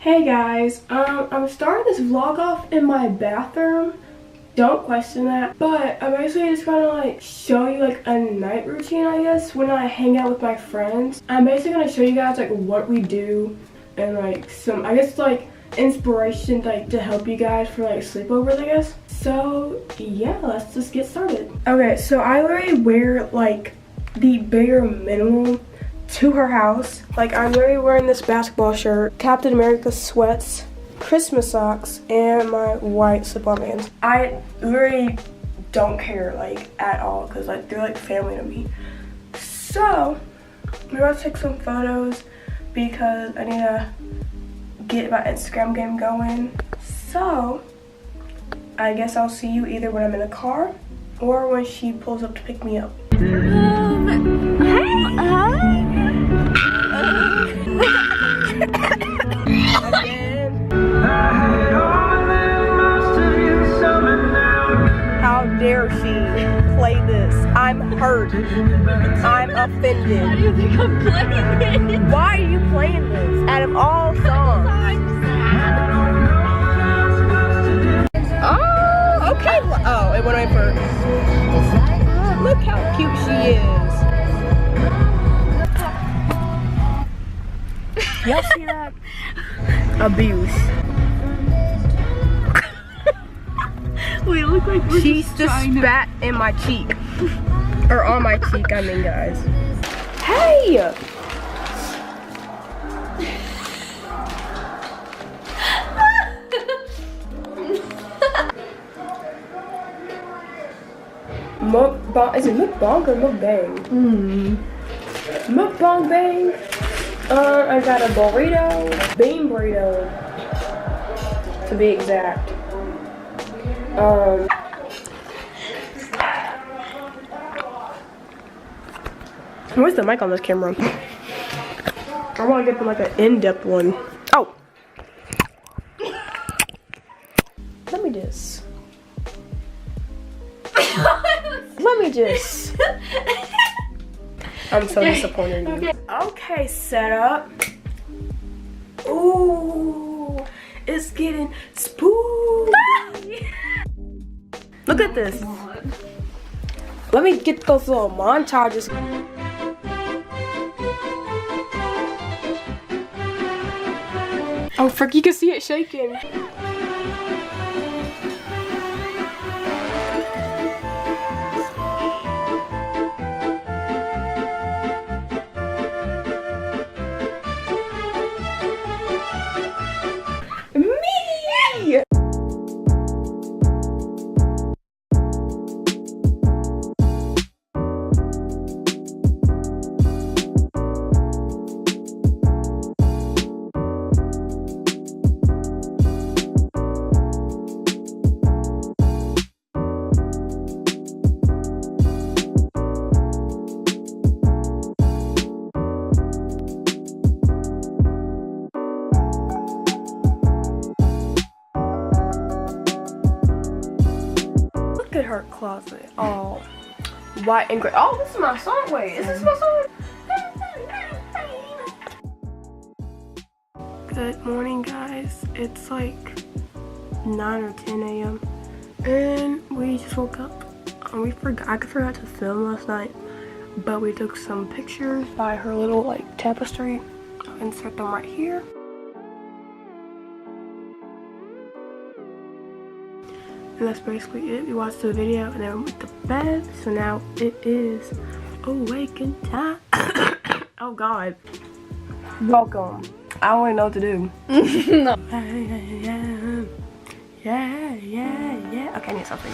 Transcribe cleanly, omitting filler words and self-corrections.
Hey guys, I'm starting this vlog off in my bathroom. Don't question that, but I'm basically just gonna like show you like a night routine, I guess, when I hang out with my friends. I'm basically gonna show you guys like what we do and like some, I guess, like inspiration like to help you guys for like sleepovers, I guess. So yeah, let's just get started. Okay, so I literally wear like the bare minimum to her house. Like, I'm literally wearing this basketball shirt, Captain America sweats, Christmas socks, and my white slip-on Vans. I literally don't care like at all because like they're like family to me. So we're about to take some photos because I need to get my Instagram game going. So I guess I'll see you either when I'm in the car or when she pulls up to pick me up. How dare she play this? I'm hurt. I'm offended. How do you think I'm playing it? Why are you playing this out of all songs? I'm sad. Oh, okay. Oh, it went away first. Look how cute she is. Y'all see that? Abuse. We look like we're She just spat in my cheek. Or on my cheek, I mean, guys. Hey! Mukbang, is it mukbang or mukbang? Mukbang bang. I got a burrito, bean burrito, to be exact. Where's the mic on this camera? I want to get like an in-depth one. Oh! Let me just. I'm so disappointed in you. Okay, setup. Ooh, it's getting spooky. Look at this. Let me get those little montages. Oh, frick, you can see it shaking. Look at her closet, all white and gray. Oh, this is my song. Wait, is this my song? Good morning, guys. It's like 9 or 10 a.m. and we just woke up. I forgot to film last night, but we took some pictures by her little like tapestry. I'll insert them right here. And that's basically it. We watched the video and then we went to bed. So now it is awaken time. Oh God. Welcome. I don't really know what to do. No. Yeah. Okay, I need something.